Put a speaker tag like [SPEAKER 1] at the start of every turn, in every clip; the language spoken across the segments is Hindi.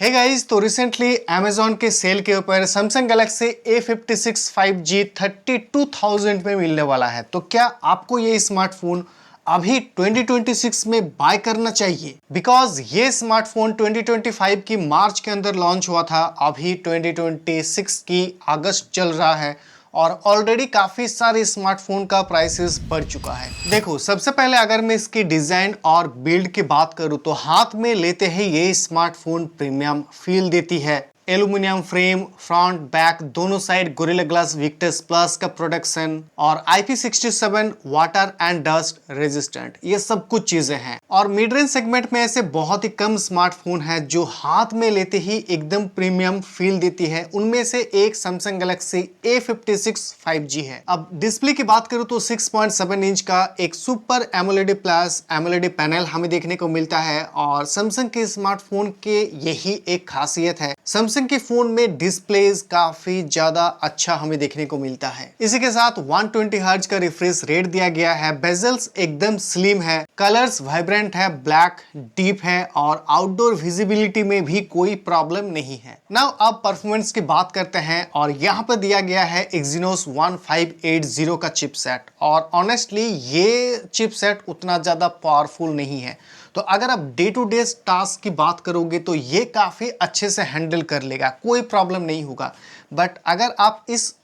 [SPEAKER 1] हे गाइस, तो रिसेंटली Amazon के सेल के ऊपर Samsung Galaxy A56 5G 32,000 में मिलने वाला है। तो क्या आपको ये स्मार्टफोन अभी 2026 में बाय करना चाहिए? बिकॉज ये स्मार्टफोन 2025 की मार्च के अंदर लॉन्च हुआ था, अभी 2026 की अगस्त चल रहा है और ऑलरेडी काफी सारे स्मार्टफोन का प्राइसेस बढ़ चुका है। देखो, सबसे पहले अगर मैं इसकी डिजाइन और बिल्ड की बात करूं तो हाथ में लेते ही ये स्मार्टफोन प्रीमियम फील देती है। एल्यूमिनियम फ्रेम, फ्रंट बैक दोनों side gorilla glass Victus plus का प्रोडक्शन और IP67 water and dust resistant, ये सब कुछ चीजें हैं। और मिड रेंज सेगमेंट में ऐसे बहुत ही कम स्मार्टफोन है जो हाथ में लेते ही एकदम प्रीमियम फील देती है। उनमें से एक Samsung Galaxy A56 5G है। अब डिस्प्ले की बात करूं तो 6.7 इंच का एक super AMOLED plus AMOLED panel हमें देखने को मिलता है और Samsung के स्मार्टफोन के यही एक खासियत है। Samsung के फोन में डिस्प्लेज काफी ज्यादा अच्छा हमें देखने को मिलता है। इसी के साथ 120 हर्ट्ज का रिफ्रेश रेट दिया गया है। बेजल्स एकदम स्लिम है, कलर्स वाइब्रेंट है, ब्लैक डीप है और आउटडोर विजिबिलिटी में भी कोई प्रॉब्लम नहीं है। नाउ अब परफॉर्मेंस की बात करते हैं और यहाँ पर दिया गया है Exynos 1580 का चिपसेट और ऑनेस्टली ये चिपसेट उतना ज्यादा पावरफुल नहीं है। तो अगर आप डे टू डे टास्क की बात करोगे तो ये काफ़ी अच्छे से हैंडल कर लेगा, कोई प्रॉब्लम नहीं होगा। बट अगर आप इस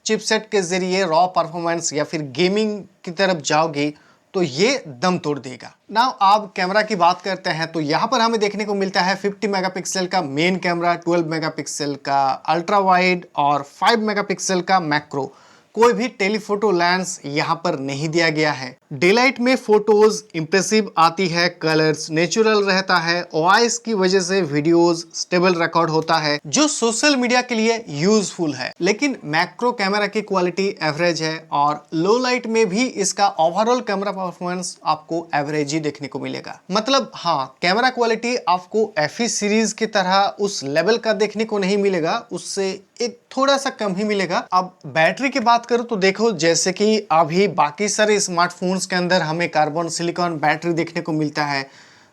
[SPEAKER 1] चिपसेट के ज़रिए रॉ परफॉर्मेंस या फिर गेमिंग की तरफ जाओगे तो ये दम तोड़ देगा। नाउ आप कैमरा की बात करते हैं तो यहाँ पर हमें देखने को मिलता है 50 मेगापिक्सल का मेन कैमरा, 12 मेगापिक्सल का अल्ट्रा वाइड और 5 मेगापिक्सल का मैक्रो। कोई भी टेलीफोटो लेंस यहाँ पर नहीं दिया गया है। डेलाइट में फोटोज इंप्रेसिव आती है, कलर्स नेचुरल रहता है, वॉइस की वजह से वीडियोस स्टेबल रिकॉर्ड होता है जो सोशल मीडिया के लिए यूजफुल है। लेकिन मैक्रो कैमरा की क्वालिटी एवरेज है और लो लाइट में भी इसका ओवरऑल कैमरा परफॉर्मेंस आपको एवरेज ही देखने को मिलेगा। मतलब हाँ, कैमरा क्वालिटी आपको FE सीरीज की तरह उस लेवल का देखने को नहीं मिलेगा, उससे एक थोड़ा सा कम ही मिलेगा। अब बैटरी की बात करूं तो देखो, जैसे कि अभी बाकी सारे स्मार्टफोन्स के अंदर हमें कार्बन सिलिकॉन बैटरी देखने को मिलता है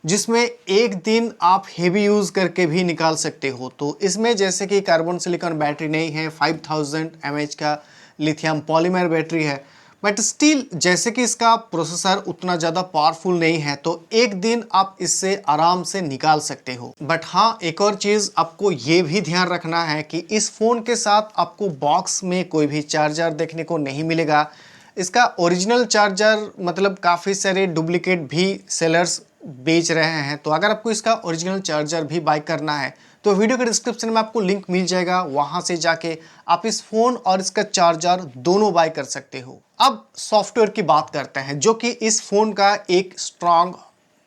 [SPEAKER 1] जिसमें एक दिन आप हेवी यूज करके भी निकाल सकते हो। तो इसमें जैसे कि कार्बन सिलिकॉन बैटरी नहीं है, 5000 mAh का लिथियम पॉलीमर बैटरी है, बट स्टिल जैसे कि इसका प्रोसेसर उतना ज़्यादा पावरफुल नहीं है तो एक दिन आप इससे आराम से निकाल सकते हो। बट हाँ, एक और चीज़ आपको ये भी ध्यान रखना है कि इस फ़ोन के साथ आपको बॉक्स में कोई भी चार्जर देखने को नहीं मिलेगा। इसका ओरिजिनल चार्जर मतलब काफ़ी सारे डुप्लीकेट भी सेलर्स बेच रहे हैं। तो अगर आपको इसका ओरिजिनल चार्जर भी बाय करना है तो वीडियो के डिस्क्रिप्शन में आपको लिंक मिल जाएगा, वहां से जाके आप इस फोन और इसका चार्जर दोनों बाय कर सकते हो। अब सॉफ्टवेयर की बात करते हैं जो कि इस फोन का एक स्ट्रॉन्ग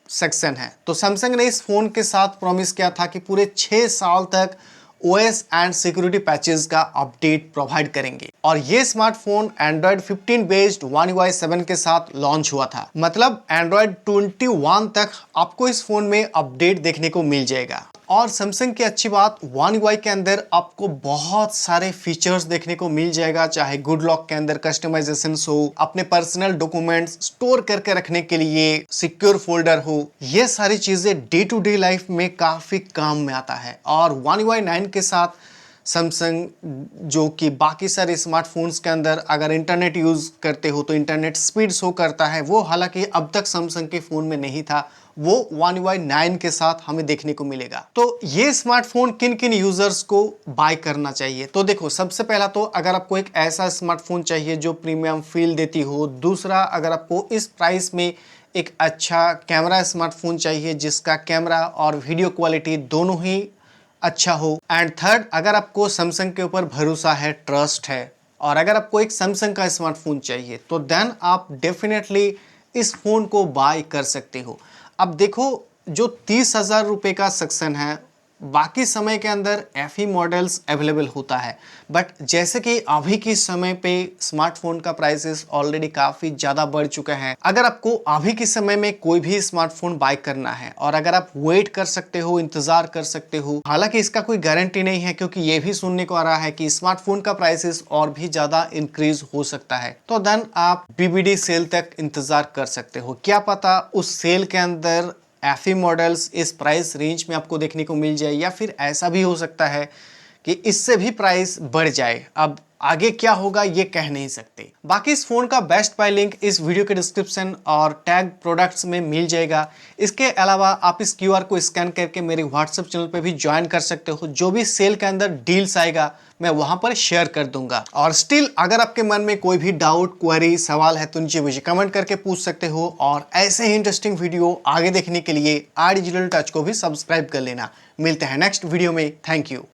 [SPEAKER 1] सेक्शन है। तो सैमसंग ने इस फोन के साथ प्रॉमिस किया था कि पूरे 6 साल तक OS एंड सिक्योरिटी पैचेस का अपडेट प्रोवाइड करेंगे और ये smartphone Android 15 based One UI 7 के साथ लॉन्च हुआ था। मतलब Android 21 तक आपको इस फोन में अपडेट देखने को मिल जाएगा। और सैमसंग की अच्छी बात, One UI के अंदर आपको बहुत सारे फीचर्स देखने को मिल जाएगा, चाहे गुड लॉक के अंदर कस्टमाइजेशन हो, अपने पर्सनल डॉक्यूमेंट्स स्टोर करके रखने के लिए सिक्योर फोल्डर हो, ये सारी चीजें डे टू डे लाइफ में काफी काम में आता है। और One UI 9 के साथ सैमसंग जो कि बाकी सारे स्मार्टफोन्स के अंदर अगर इंटरनेट यूज़ करते हो तो इंटरनेट स्पीड शो करता है, वो हालांकि अब तक सैमसंग के फ़ोन में नहीं था, वो One UI 9 के साथ हमें देखने को मिलेगा। तो ये स्मार्टफोन किन किन यूजर्स को बाय करना चाहिए? तो देखो, सबसे पहला तो अगर आपको एक ऐसा स्मार्टफोन चाहिए जो प्रीमियम फील देती हो। दूसरा, अगर आपको इस प्राइस में एक अच्छा कैमरा स्मार्टफोन चाहिए जिसका कैमरा और वीडियो क्वालिटी दोनों ही अच्छा हो। एंड थर्ड, अगर आपको सैमसंग के ऊपर भरोसा है, ट्रस्ट है और अगर आपको एक सैमसंग का स्मार्टफोन चाहिए तो देन आप डेफिनेटली इस फोन को बाय कर सकते हो। अब देखो, जो 30,000 रुपये का सेक्शन है, बाकी समय के अंदर FE मॉडल्स अवेलेबल होता है। बट जैसे कि अभी के समय पे स्मार्टफोन का प्राइसेस ऑलरेडी काफ़ी ज़्यादा बढ़ चुका है। अगर आपको अभी के समय में कोई भी स्मार्टफोन बाय करना है और अगर आप वेट कर सकते हो, इंतज़ार कर सकते हो, हालांकि इसका कोई गारंटी नहीं है क्योंकि ये भी सुनने को आ रहा है कि स्मार्टफोन का प्राइसेस और भी ज़्यादा इंक्रीज हो सकता है, तो देन आप BBD सेल तक इंतज़ार कर सकते हो। क्या पता उस सेल के अंदर FE मॉडल्स इस प्राइस रेंज में आपको देखने को मिल जाए, या फिर ऐसा भी हो सकता है कि इससे भी प्राइस बढ़ जाए। अब आगे क्या होगा ये कह नहीं सकते। बाकी इस फोन का बेस्ट बाय लिंक इस वीडियो के डिस्क्रिप्शन और टैग प्रोडक्ट्स में मिल जाएगा। इसके अलावा आप इस QR को स्कैन करके मेरे व्हाट्सएप चैनल पे भी ज्वाइन कर सकते हो। जो भी सेल के अंदर डील्स आएगा मैं वहां पर शेयर कर दूंगा। और स्टिल अगर आपके मन में कोई भी डाउट, क्वेरी, सवाल है तो नीचे मुझे कमेंट करके पूछ सकते हो। और ऐसे ही इंटरेस्टिंग वीडियो आगे देखने के लिए iDigital Touch को भी सब्सक्राइब कर लेना। मिलते हैं नेक्स्ट वीडियो में। Thank you.